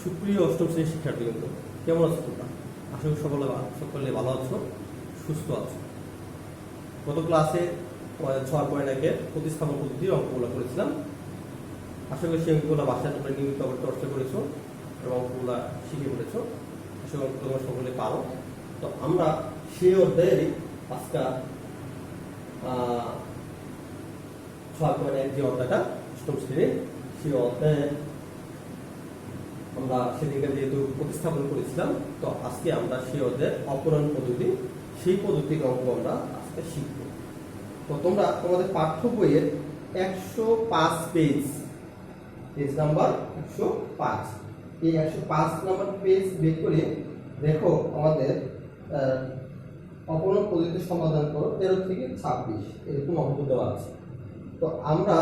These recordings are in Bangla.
সুপ্রিয় অষ্টম শ্রেণীর শিক্ষার্থীবৃন্দ, কেমন আছো তোমরা? আশা করি সকলে ভালো আছো, সুস্থ আছো। গত ক্লাসে 6.1-এর প্রতিস্থাপন পদ্ধতির অঙ্কগুলো করেছিলাম। আশা করি সেই অঙ্কগুলো বাসায় তোমরা নিয়মিত চর্চা করেছো এবং অঙ্কগুলো শিখে পড়েছো। আশা করি তোমরা সকলে পারো। তো আমরা সেই অধ্যায়েরই আজকে 6.1 যে অধ্যায়টা অষ্টম শ্রেণীর, সেই অধ্যায়ে আমরা সেদিকে যেহেতু প্রতিস্থাপন করেছিলাম, তো আজকে আমরা সেই অধ্যায়ের অপূরণ পদ্ধতি, সেই পদ্ধতির অঙ্ক আমরা আজকে শিখব। তো তোমরা তোমাদের পাঠ্য বইয়ের 105 পেজ নাম্বার 105, এই 105 নাম্বার পেজ বের করে দেখো আমাদের অপূরণ পদ্ধতির সমাধান করো 13 থেকে 26 এরকম অঙ্ক দেওয়া আছে। তো আমরা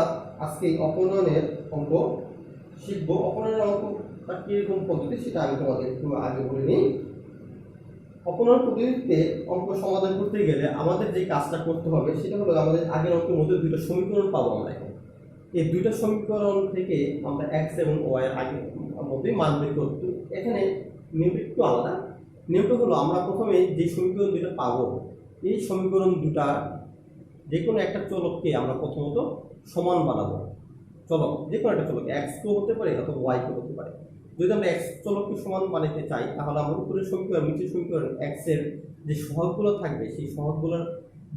আজকে অপূরণের অঙ্ক শিখবো। অপূরণের অঙ্ক কিরকম পদ্ধতি সেটা আমি তোমাদের একটু আগে বলে নিই। অপূরণ পদ্ধতিতে অঙ্ক সমাধান করতে গেলে আমাদের যে কাজটা করতে হবে সেটা হলো, আমাদের আগের অঙ্কের মধ্যে দুটো সমীকরণ পাবো আমরা। এখন এই দুটো সমীকরণ থেকে আমরা x এবং y এর আগের মধ্যে মান বের করব। এখানে নিয়মটা একটু আলাদা। নিয়মটা হলো, আমরা প্রথমে যে সমীকরণ দুটো পাবো, এই সমীকরণ দুটা যে কোনো একটা চলককে আমরা প্রথমত সমান বানাবো। চলক যে কোনো একটা চলক x কেও হতে পারে অথবা y কেও হতে পারে। যদি আমরা x চলককে সমান বানাতে চাই, তাহলে আমরা উপরের সমীকরণ নিচের সমীকরণ x এর যে সহগগুলো থাকবে সেই সহগগুলোর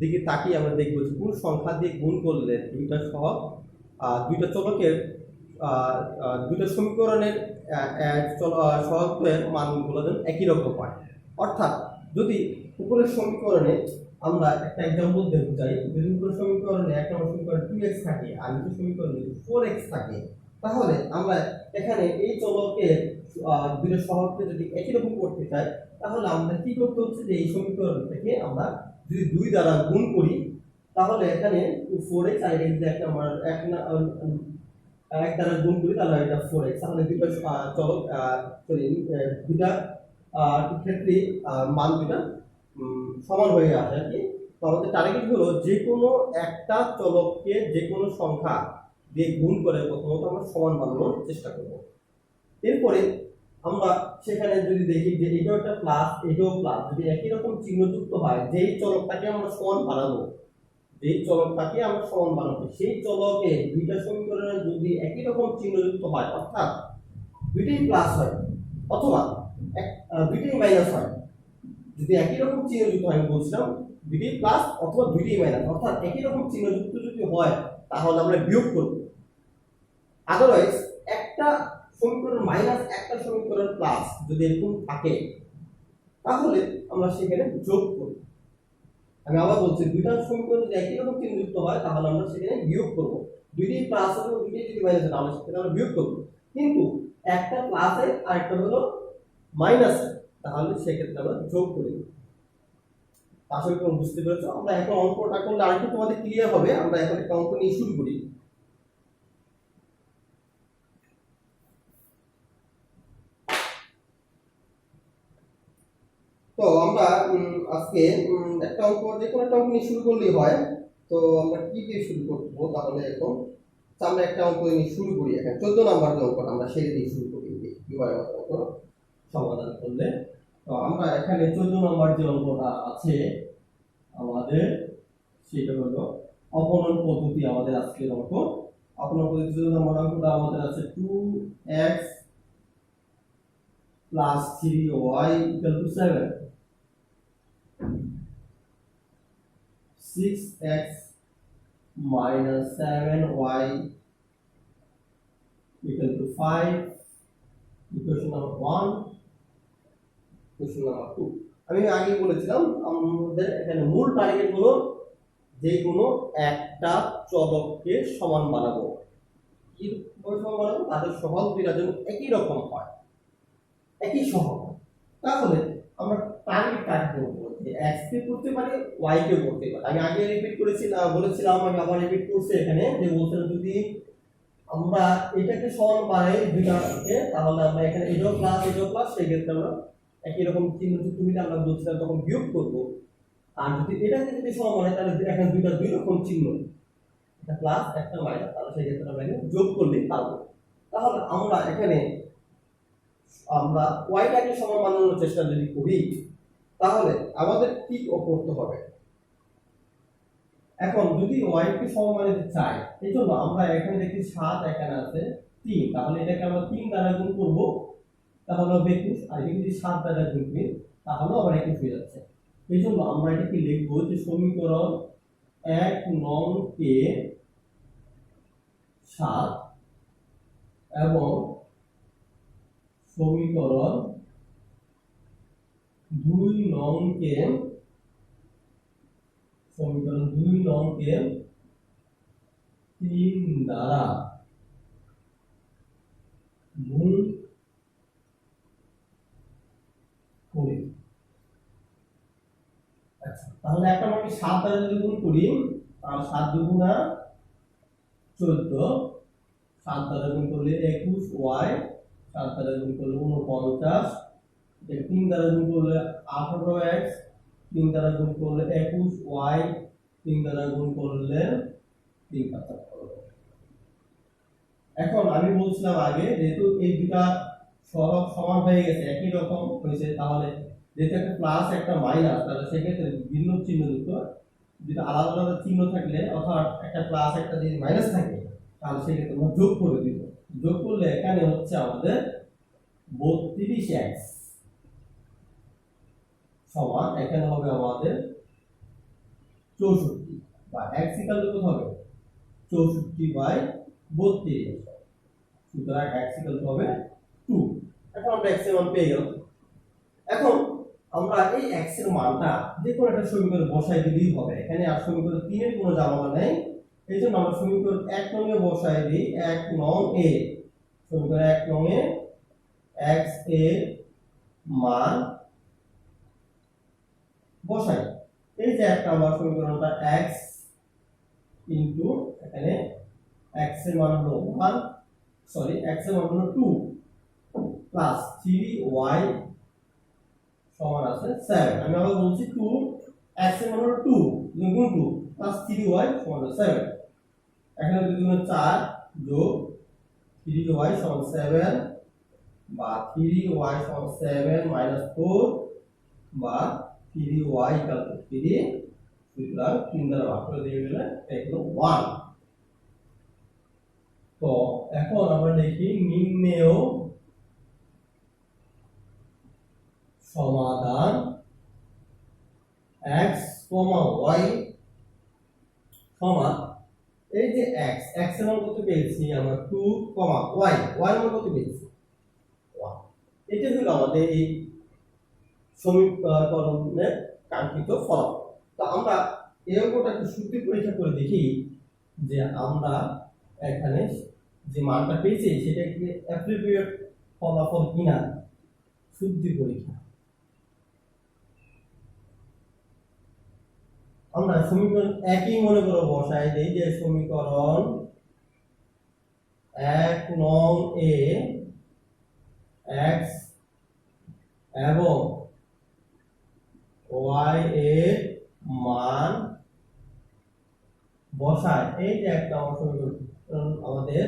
দিকে তাকিয়ে আমরা দেখব যে কোন সংখ্যা দিয়ে গুণ করলে দুইটা সহগ, দুইটা চলকের দুইটা সমীকরণের সহগের মানগুলো যেন একই রকম হয়। অর্থাৎ যদি উপরের সমীকরণে আমরা একটা এক্সাম্পল দেখতে চাই, যদি উপরের সমীকরণে এক নম্বর সমীকরণে 2x থাকে আর নিচের সমীকরণে 4x থাকে, তাহলে আমরা এখানে এই চলকের দুইটা সহগকে যদি একই রকম করতে চাই, তাহলে আমরা কি করতে হচ্ছে যে এই সমীকরণ থেকে আমরা যদি 2 দ্বারা গুণ করি, তাহলে এখানে 4x আর এই যে একটা আমরা এক দ্বারা গুণ করি, তাহলে এটা 4x। তাহলে দুইটা চলক দুইটা ক্ষেত্রে মান দুইটা সমান হয়ে আসে আর কি। তো আমাদের টার্গেট হলো যে কোনো একটা চলককে যে কোনো সংখ্যা দিয়ে গুণ করে প্রথমত আমরা সমান বানানোর চেষ্টা করব। এরপরে আমরা সেখানে যদি দেখি যে এটাও একটা প্লাস এটাও প্লাস, যদি একই রকম চিহ্নযুক্ত হয়, যেই চলকটাকে আমরা সমান বানাবো, যেই চলকটাকে আমরা সমান বানাবো সেই চলকে দুইটা সমীকরণে যদি একই রকম চিহ্নযুক্ত হয়, অর্থাৎ দুইটাই প্লাস হয় অথবা দুইটাই মাইনাস হয়, যদি একই রকম চিহ্নযুক্ত হয়, আমি বলছিলাম দুইটাই প্লাস অথবা দুইটাই মাইনাস, অর্থাৎ একই রকম চিহ্নযুক্ত যদি হয়, তাহলে আমরা বিয়োগ করব। আদারওয়াইজ একটা সমীকরণ মাইনাস একটা সমীকরণ প্লাস যদি এরকম থাকে, তাহলে আমরা সেখানে যোগ করব। আমি আবার বলছি, দুইটা সমীকরণ যদি একই রকম চিহ্নযুক্ত হয়, তাহলে আমরা সেখানে বিয়োগ করব। দুইটাই প্লাস হবে, দুইটাই যদি মাইনাস হয়, তাহলে সেখানে আমরা বিয়োগ করব। কিন্তু একটা প্লাসে আর একটা হলো মাইনাসে, তাহলে সেক্ষেত্রে আমরা যোগ করি। আসলে তুমি বুঝতে পেরেছো? আমরা এখন অঙ্কটা করলে আরেকটু তোমাদের ক্লিয়ার হবে। আমরা এখন একটা অঙ্ক নিয়ে শুরু করি। তো আমরা আজকে একটা অঙ্ক, যে কোনো একটা অঙ্ক নিয়ে শুরু করলেই হয়। তো আমরা কি দিয়ে শুরু করবো তাহলে? এখন আমরা একটা অঙ্ক নিয়ে শুরু করি। এখন 14 নাম্বার যে অঙ্কটা, আমরা সেটা দিয়ে শুরু করি কিভাবে অঙ্ক সমাধান করলে। তো আমরা এখানে 14 নাম্বার যে অঙ্কটা আছে আমাদের, সেটা হলো অপূরণ পদ্ধতি। আমাদের আজকের অঙ্ক অপূরণ পদ্ধতি 14 নাম্বার অঙ্কটা আমাদের আছে 2x plus 3y equal to 7, 6x minus 7y equal to 5, equation number 1, question number 2। আমি আগে বলেছিলাম আমাদের এখানে মূল টার্গেট হলো যে কোনো একটা চলককে সমান বানাবো। কি সমান বানাবো? তাদের সহগ দুইটা যেন একই রকম হয়, একই সহগ। তাহলে আমরা টার্গেট কাটতে করব যে x কে করতে পারি, y কে করতে পারি। আমি আগে রিপিট করেছিলাম, বলেছিলাম, আমি আবার রিপিট করছি এখানে, যে বলছিলাম যদি আমরা এটাকে সমান বানাই দুইটাকে, তাহলে আমরা এখানে এটাও প্লাস সেই ক্ষেত্রে আমরা একই রকম চিহ্নযুক্ত হলে আমরা বলছিলাম তখন বিয়োগ করব। আর যদি এটাকে যদি সমান বানাই, তাহলে এখানে দুইটা দুই রকম চিহ্ন, একটা প্লাস একটা মাইনাস, তাহলে সেই ক্ষেত্রে আমরা যোগ করলেই পারবো। তাহলে আমরা এখানে আমরা ওয়াইটাকে সমান বানানোর চেষ্টা যদি করি তাহলে আমাদের কি করতে হবে? এখন যদি ওয়াইকে সমান বানাতে চাই এই জন্য আমরা এখানে দেখি 7 এখানে আছে 3, তাহলে এটাকে আমরা 3 দ্বারা গুণ করব, তাহলে হবে 21, আর এটাকে যদি 7 দ্বারা গুণ করি তাহলে আবার 21 হয়ে যাচ্ছে। এই জন্য আমরা এটাকে লিখবো যে সমীকরণ 1 নং কে 7 এবং সমীকরণ 2 নং কে 3 দ্বারা গুণ করি। আচ্ছা, তাহলে একটা আমি 7 দ্বারা যদি গুণ করি তাহলে 7 দুগুণা 14, 7 দ্বারা গুণ করলে 21 y, 7 দ্বারা গুণ করলে 49, 3 দ্বারা গুণ করলে 18x, 3 দ্বারা গুণ করলে 21 y, 3 দ্বারা গুণ করলে 3 75। এখন আমি বলছিলাম আগে যেহেতু এই দুটা সহগ সমান হয়ে গেছে একই রকম হয়েছে, তাহলে যেহেতু একটা প্লাস একটা মাইনাস তাহলে সেক্ষেত্রে ভিন্ন চিহ্ন দুটো যদি আলাদা আলাদা চিহ্ন থাকলে অর্থাৎ একটা প্লাস একটা যদি মাইনাস থাকে তাহলে সেক্ষেত্রে আমরা যোগ করে দিব। যোগ করলে এখানে হচ্ছে আমাদের 32x সমান এখানে হবে আমাদের 64, বা x ইকুয়াল টু কত হবে 64/32, সুতরাং x ইকুয়াল টু হবে 2। এখন আমরা x এর মান পেয়ে গেলাম। এখন আমরা এই x এর মানটা যে কোনো একটা সমীকরণে বসাই দিলেই হবে, এখানে আর সমীকরণ 3 এর কোনো ঝামেলা নেই। এইজন্য আমরা সমীকরণ 1 নং এ বসাই দিই 1 নং এ, সমীকরণ 1 নং এ x এর মান বসাই। এই যে একটা আমরা সমীকরণটা x ইনটু এখানে x এর মান হলো 1, সরি x এর মান হলো 2 প্লাস 3y সমান আছে 7। আমি আবার বলছি 2 x এর মান হলো 2 গুণ 2 প্লাস 3y সমান 7। এখানে যদি গুণ 4 যোগ 3y সমান 7, বা 3y সমান 7 মাইনাস 4, বা 3y ইকুয়াল টু 3, সুতরাং 3 দ্বারা ভাগ করে দিয়ে গেলে এটা হলো 1। তো এখন আমরা দেখি নিম্নেয় সমাধান x, y সমান এই যে x এর মান কত পেয়েছি আমরা 2, y এর মান কত পেয়েছি 1। এটা হলো আমাদের এই সমীকরণের কাঙ্ক্ষিত ফলাফল। তো আমরা এই অঙ্কটা একটু সূত্র পরীক্ষা করে দেখি যে আমরা এখানে যে মানটা পেয়েছি সেটা কি অ্যাপ্রোপ্রিয়েট ফলাফল কিনা, সূত্র পরীক্ষা। আমরা সমীকরণ একই মনে করে বসাই দেই যে সমীকরণ 1 নং এ x এবং y এর মান বসায়। এই যে একটা সমীকরণ আমাদের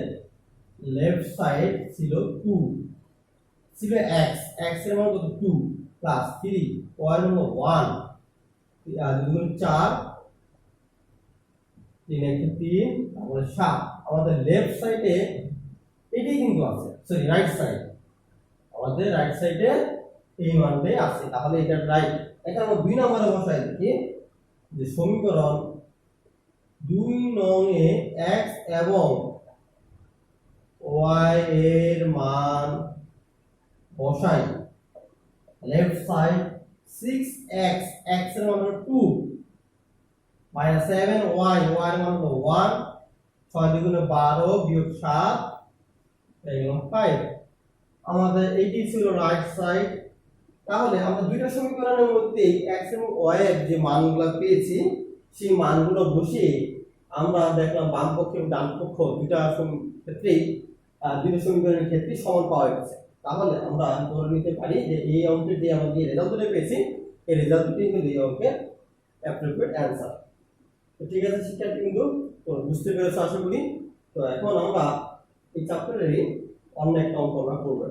লেফট সাইড ছিল 2, ছিল x এর মান কত 2 প্লাস 3, y এর মান 1, 2 4, 3 3, তারপরে 7। আমাদের লেফট সাইডে এটাই কিন্তু আছে, সরি রাইট সাইড, আমাদের রাইট সাইডে এই মানটাই আছে, তাহলে এটা রাইট। এটা আমরা 2 নম্বরে বসাই দেখি যে সমীকরণ 2 নং এ x এবং y এর মান বসাই। লেফট সাইড 6x, x এর মান হলো 2, মাইনাস 7y, y এর মান হলো 1, 6 দুগুণে 12 বিয়োগ 7 এগুলো 5। আমাদের এইটি ছিল রাইট সাইড। তাহলে আমরা দুইটা সমীকরণের মধ্যে x এবং y এর যে মানগুলো পেয়েছি সেই মানগুলো বসিয়ে আমরা দেখলাম বাম পক্ষ এবং ডান পক্ষ দুইটা ক্ষেত্রেই দুইটা সমীকরণের ক্ষেত্রে সমান পাওয়া গেছে। তাহলে আমরা ধরে নিতে পারি যে এই অঙ্কের যে আমরা যে রেজাল্টটা পেয়েছি এই রেজাল্টটি কিন্তু এই অঙ্কের অ্যাপ্রোপ্রিয়েট অ্যানসার। তো ঠিক আছে শিক্ষার্থী, কিন্তু তো বুঝতে পেরেছো আশা করি। তো এখন আমরা এই চ্যাপ্টারেরই অন্য একটা অঙ্ক আমরা করব।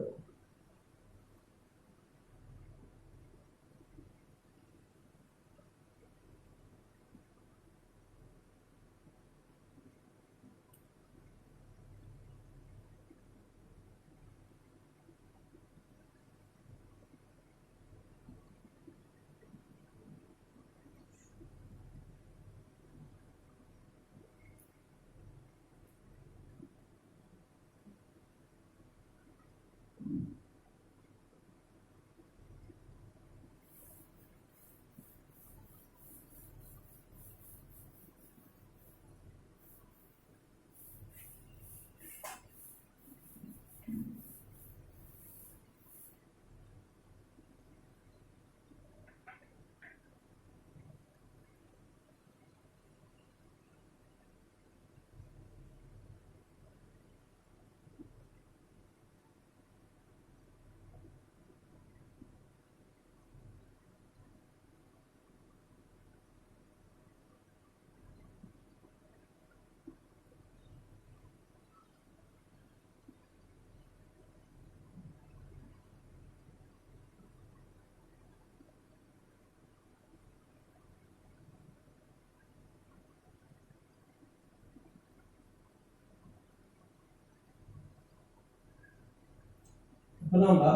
এখন আমরা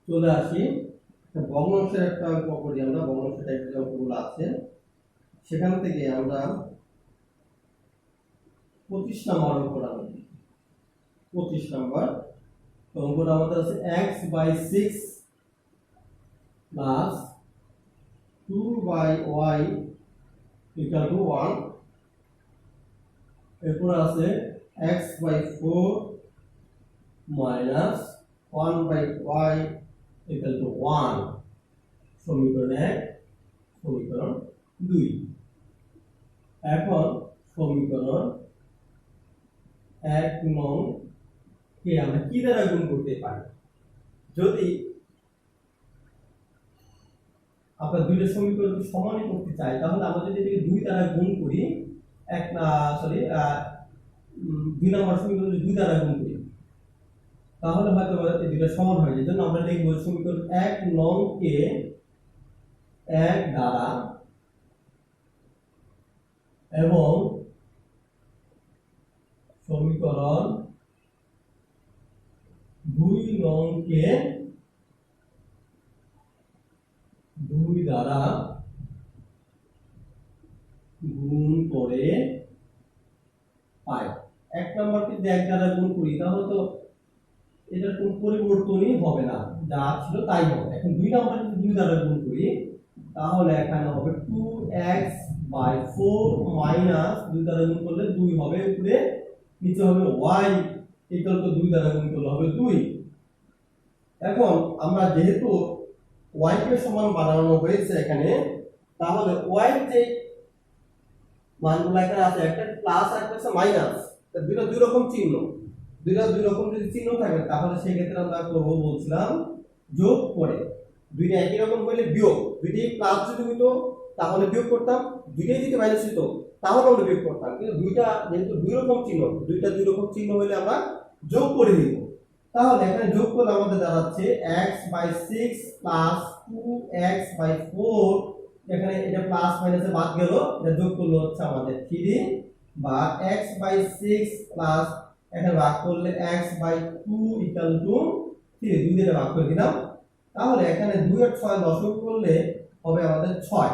চলে আসি ভগ্নাংশের একটা অঙ্ক করি। আমরা ভগ্নাংশের টাইপের অঙ্কগুলো আছে সেখান থেকে আমরা 25 নম্বর অঙ্কটা করি। 25 নম্বর অঙ্কটা আমাদের আছে x/6 plus 2/y equal to 1। এরপর আছে x/4 minus 1/y equal to 1। সমীকরণ 1, সমীকরণ 2। এখন সমীকরণ 1 নং কে আমরা কি দ্বারা গুণ করতে পারি? যদি আমরা দুইটা সমীকরণ সমানই করতে চাই তাহলে আমরা যদি এটাকে 2 দ্বারা গুণ করি, দুই নম্বর সমীকরণ যদি 2 দ্বারা গুণ করি তাহলে হয়তো এই দুইটা সমান হয়। এই জন্য আমরা লিখব সমীকরণ 1 নং কে 1 দ্বারা এবং সমীকরণ 2 নং কে 2 দ্বারা গুণ করে পাই। 1 নম্বরকে যদি 1 দ্বারা গুণ করি তাহলে তো এটার কোনো পরিবর্তনই হবে না, যা ছিল তাই হবে। এখন 2 নম্বরকে যদি 2 দ্বারা গুণ করি তাহলে এখানে হবে 2x/4 মাইনাস 2 দ্বারা গুণ করলে 2 হবে উপরে, নিচে হবে y ইকুয়াল টু 2 দ্বারা গুণ করলে হবে 2। এখন আমরা যেহেতু y কে সমান বানানো হয়েছে এখানে, তাহলে y যে মানগুলো এখানে আছে একটা প্লাস আর একটা মাইনাস, দুটো দুই রকম চিহ্ন, দুই রকম যদি চিহ্ন থাকে তাহলে সেই ক্ষেত্রে আমরা করব বলছিলাম যোগ করে। দুইটা একই রকম হলে বিয়োগ, দুইটাই প্লাস যদি হতো তাহলে বিয়োগ করতাম, দুইটাই যদি মাইনাস হতো তাহলে আমরা বিয়োগ করতাম। কিন্তু দুইটা যেহেতু দুই রকম চিহ্ন, দুই রকম চিহ্ন হলে আমরা যোগ করে দিব। তাহলে এখানে যোগ করলে আমাদের দাঁড়াচ্ছে x/6 প্লাস 2x/4। এখানে এটা প্লাস মাইনাসে বাদ গেল, এটা যোগ করলে হচ্ছে আমাদের 3 বা x/6 প্লাস এখানে ভাগ করলে x/2 ইকুয়াল টু 3। 2 দিয়ে ভাগ করে দিলাম। তাহলে এখানে 2 আর 6 লসাগু করলে হবে আমাদের 6।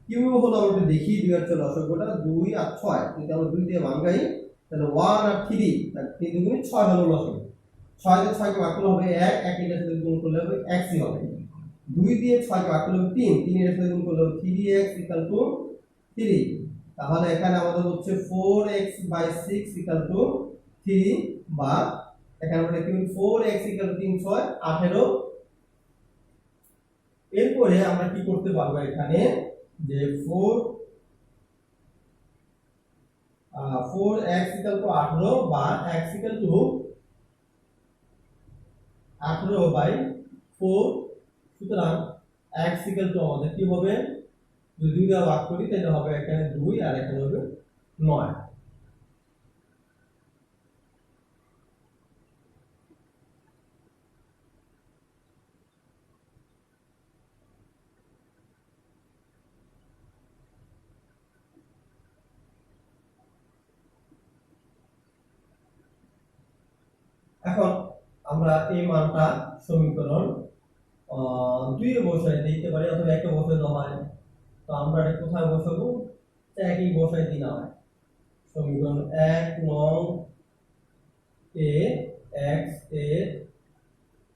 কিভাবে হলো আমরা দেখি 2 আর 6 লসাগুটা 2 আর 6 যদি আমরা 2 দিয়ে ভাঙাই তাহলে 1 আর 3, তাহলে 3 দুগুণে 6 হলো লসাগু। 6 দিয়ে 6 কে ভাগ করলে হবে 1, 1 এর সাথে গুণ করলে হবে x ই হবে। 2 দিয়ে 6 কে ভাগ করলে হবে 3, 3 এর সাথে গুণ করলে হবে 3x ইকুয়াল টু 3। তাহলে এখানে আমাদের হচ্ছে 4x/6 ইকুয়াল টু 3 বা এখানে আমরা লিখব 4x ইকুয়াল টু 3 6 18। এরপরে আমরা কি করতে পারবো এখানে যে 4x ইকুয়াল টু 18 বা x ইকুয়াল টু 18/4। সুতরাং x ইকুয়াল টু আমাদের কি হবে, যদি 2 দ্বারা ভাগ করি তাহলে হবে এখানে 2 আর এখানে হবে 9। এখন আমরা এই মানটা সমীকরণ 2 এ বসাই দিতে পারি অথবা 1 এ বসাই দেওয়া হয়। তো আমরা এটা কোথায় বসাবো, একই বসাই দিনা হয়। সমীকরণ 1 নং এ x এর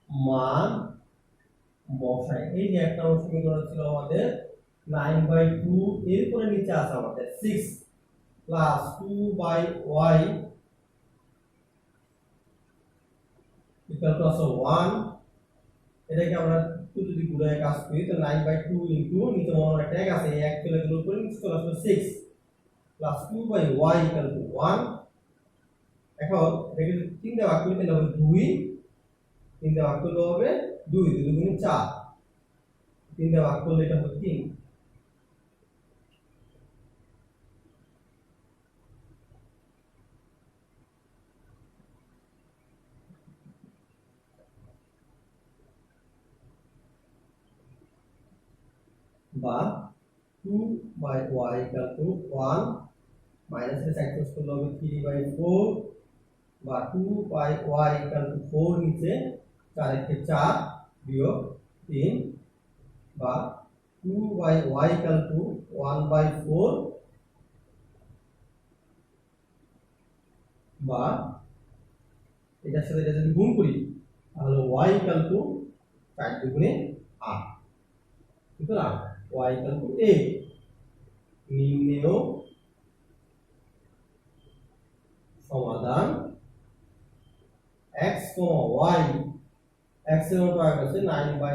মান বসাই। এই যে একটা সমীকরণ ছিল আমাদের 9/2, এরপরে নিচে আছে আমাদের 6 প্লাস 2/y ইকুয়াল টু আছে 1। এটাকে আমরা যদি ঘুরে কাজ করি তো 9/2 ইনটু নিচে মনে একটা এক আছে, এক চলে গেল উপরে, নিচে চলে আসলো 6 প্লাস 2/y ইকুয়াল টু 1। এখন এটাকে যদি 3 দিয়ে ভাগ করি তাহলে হবে 2, 3 দিয়ে ভাগ করলে হবে 2, 2 দুগুণে 4, 3 দিয়ে ভাগ করলে এটা হবে 3। বা 2/y ইকুয়াল টু 1 মাইনাস এর সাইড ক্রস করলে হবে 3/4 বা 2/y ইকুয়াল টু 4 নিচে 4 একে 4 বিয়োগ 3 বা 2/y ইকুয়াল টু 1/4 বা এটার সাথে এটা যদি গুণ করি তাহলে y ইকুয়াল টু 4 দুগুণে 8। সুতরাং y ইকুয়াল টু 8। নিম্নেয় সমাধান x, y, x এর মান পাওয়া গেছে 9/2, y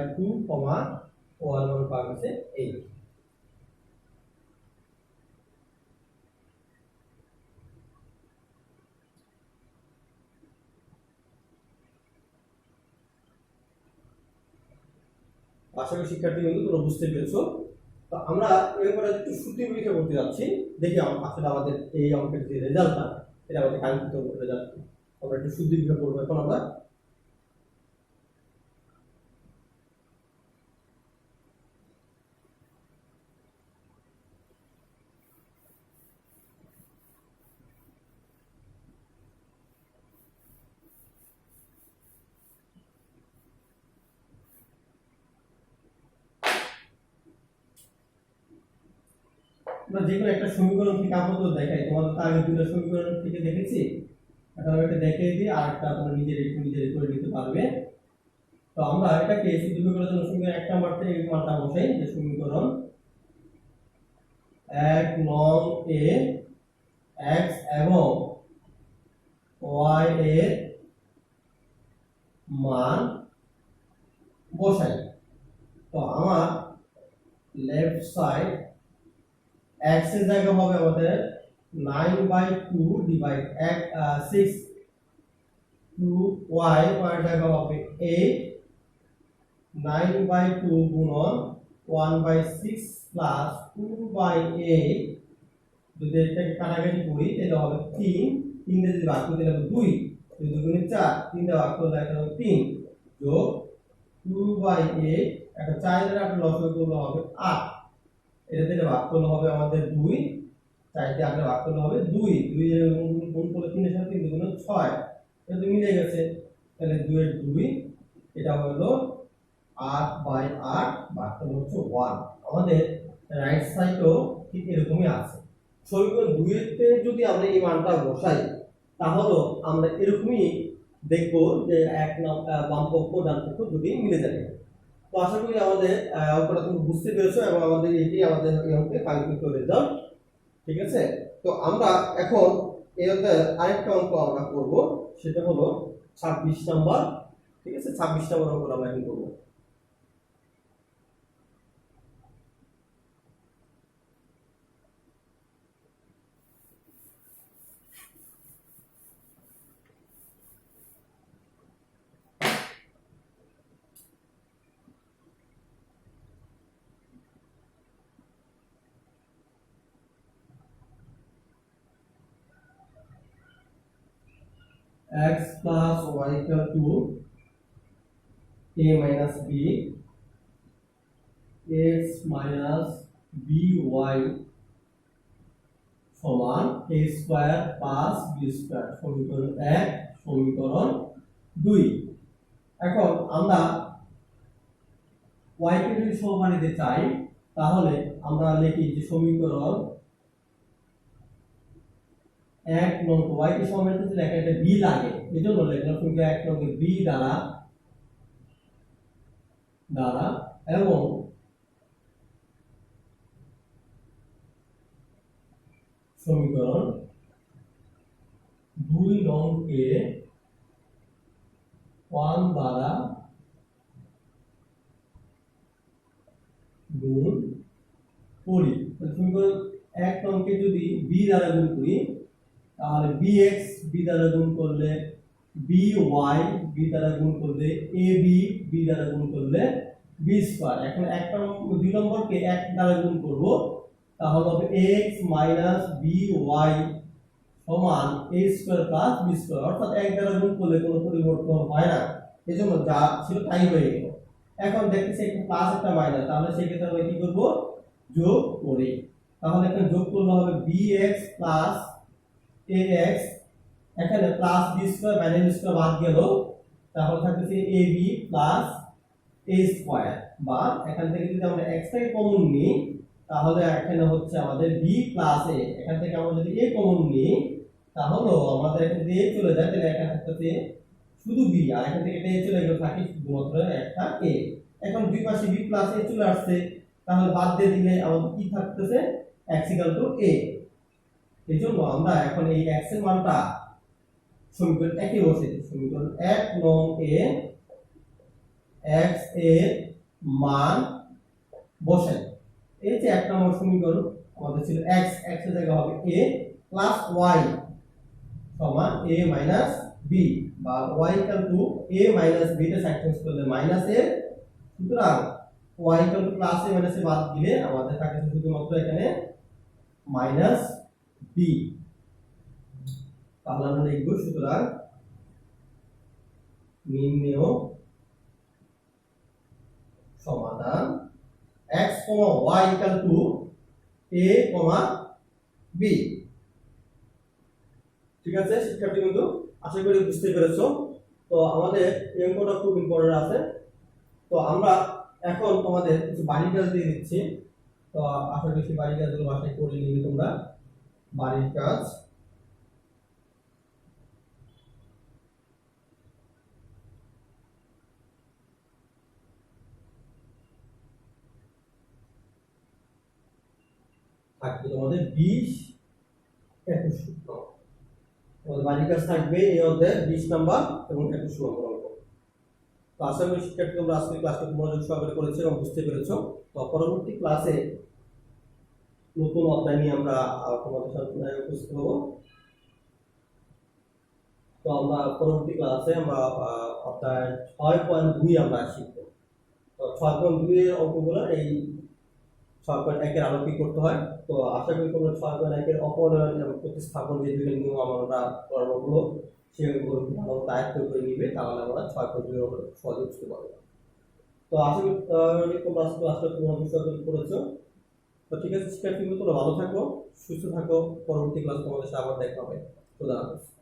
এর মান পাওয়া গেছে 8। আশা করি শিক্ষার্থী বন্ধু তোমরা বুঝতে পেরেছো। তো আমরা এরপরে একটু সূত্র পরীক্ষা করতে যাচ্ছি। দেখি আসলে আমাদের এই অঙ্কের যে রেজাল্টটা এটা আমাদের কাঙ্ক্ষিত রেজাল্ট। আমরা একটু সূত্র পরীক্ষা করবো এখন আমরা। আমরা যে কোনো একটা সমীকরণ থেকে আপাতত দেখাই, তোমাদের তো আগে দুটো সমীকরণ থেকে দেখেছি, এখন আমি একটা দেখিয়ে দিই আর একটা তোমরা নিজের করে নিতে পারবে। তো আমরা এটাকে শুদ্ধ করার জন্য সমীকরণ 1 নাম্বার থেকে এই মানটা বসাই যে সমীকরণ 1 নং এ x এবং y এর মান বসাই। তো আমার লেফট সাইড x এর জায়গা হবে আমাদের 9/2 ডিভাইড 6 টু y এর জায়গা হবে 8, 9/2 গুণন 1/6 প্লাস 2/8 যদি এটাকে কাটাকাটি করি তাহলে হবে 3, 3 দিয়ে যদি ভাগ করি তাহলে হবে 2, 2 দুগুণে 4, 3 দিয়ে ভাগ করলে হবে 3 যোগ 2/8 একটা 4 দ্বারা আপনি লসাগু করলে হবে 8, এটা থেকে ভাগ করলে হবে আমাদের 2, 4 দিয়ে আপনি ভাগ করলে হবে 2, 2 এর গুণ করলে 3 এর সাথে 3 দুগুণে 6, এটা তো মিলে গেছে। তাহলে 2 এর 2 এটা হলো 8/8 ভাগ করলে হচ্ছে 1। আমাদের রাইট সাইডও ঠিক এরকমই আছে। সমীকরণ 2 এতে যদি আমরা এই মানটা বসাই তাহলে আমরা এরকমই দেখব যে এক বাম পক্ষ ডান পক্ষ দুটি মিলে যাবে। তো আশা করি আমাদের অঙ্কটা তুমি বুঝতে পেরেছো এবং আমাদের এটি আমাদের এই অঙ্কে কাঙ্ক্ষিত রেজাল্ট। ঠিক আছে, তো আমরা এখন এরতে আরেকটা অঙ্ক আমরা করব, সেটা হলো 26 নাম্বার। ঠিক আছে, 26 নাম্বার অঙ্ক আমরা এখন করব। x plus y equal to a minus b, x minus by সমান a square plus b square. সমীকরণ 1, সমীকরণ 2। এখন আমরা y কে যদি সমান নিতে চাই তাহলে আমরা লিখি যে সমীকরণ 1 নং y কে সমান নিতে লেখা এটা b লাগে, এজন্য লিখলাম সমীকরণ 1 নং b দ্বারা এবং সমীকরণ 2 নং কে 1 দ্বারা গুণ করি। সমীকরণ 1 নং কে যদি b দ্বারা গুণ করি তাহলে bx b দ্বারা গুণ করলে by b দ্বারা গুণ করলে ab b দ্বারা গুণ করলে b স্কয়ার। এখন 2 নম্বরকে 1 দ্বারা গুণ করব তাহলে হবে x by সমান a square plus b square. অর্থাৎ 1 দ্বারা গুণ করলে কোনো পরিবর্তন হয় না, এজন্য যা ছিল তাই হয়ে গেল। এখন দেখতেছি একটা প্লাস একটা মাইনাস, তাহলে সেই ক্ষেত্রে আমরা কি করব, যোগ করি। তাহলে এখানে যোগ করলে হবে bx ax, এখানে plus b square minus b square বাদ গেল, তাহলে থাকতেছে ab প্লাস a স্কয়ার, বা এখান থেকে যদি আমরা x টাকে কমন নিই তাহলে এখানে হচ্ছে আমাদের b প্লাস a, এখান থেকে আমরা যদি a কমন নিই তাহলে আমাদের এখান থেকে a চলে যায়, তাহলে এখানে থাকতেছে শুধু b, আর এখান থেকে এটা a চলে গেল, থাকে শুধুমাত্র একটা a। এখন দুই পাশে b প্লাস a চলে আসছে, তাহলে বাদ দিয়ে দিলে আমাদের কি থাকতেছে x a। এই জন্য আমরা এখন এই x এর মানটা সমীকরণ 1 এ বসিয়ে দিই। সমীকরণ 1 নং এ x এর মান বসাই। এই যে 1 নম্বর সমীকরণ আমাদের ছিল x, x এর জায়গা হবে a প্লাস y সমান a মাইনাস b, বা y equal to a minus b তে সাবস্টিটিউট করলে মাইনাস a, সুতরাং y equal to plus a minus a বাদ দিলে আমাদের থাকে শুধুমাত্র এখানে মাইনাস b। তাহলে আমরা লিখব সুতরাং নিম্নেয় সমাধান x, y equal to a, b। ঠিক আছে শিক্ষার্থী বন্ধু, আশা করি বুঝতে পেরেছো। তো আমাদের এই অঙ্কটা খুব ইম্পর্টেন্ট আছে। তো আমরা এখন তোমাদের কিছু বাড়ির কাজ দিয়ে দিচ্ছি, তো আশা করি সেই বাড়ির কাজগুলো বাসায় করে নিবে তোমরা। বাড়ির কাজ থাকবে তোমাদের 20, 21 তোমাদের বাড়ির কাজ থাকবে এই অধ্যায়ে 20 নাম্বার এবং 21 নম্বর অঙ্ক। তো আশা করি শিক্ষার্থী তোমরা আজকে ক্লাসটা মনোযোগ সহকারে করেছো এবং বুঝতে পেরেছো। তো পরবর্তী ক্লাসে নতুন অধ্যায় নিয়ে আমরা তোমাদের সামনে উপস্থিত হব। তো আমরা পরবর্তী ক্লাসে আমরা অধ্যায় 6.2 আমরা শিখব। তো 6.2 এর অঙ্কগুলো এই 6.1 এর আলো কি করতে হয়। তো আশা করি তোমরা 6.1 এর অপনয়ন এবং প্রতিস্থাপন যে দুটো নিয়ম আমরা পড়াবো সেগুলো ভালো আয়ত্ত করে নিবে, তাহলে আমরা 6.2 এর সহজে বুঝতে পারবো। তো আশা করি তোমরা আজকে ক্লাসটা তোমাদের সাথে করেছো। তো ঠিক আছে শিক্ষার্থী, তোমরা ভালো থাকো, সুস্থ থাকো, পরবর্তী ক্লাস তোমাদের সাথে আবার দেখা হবে। খোদা হাফেজ।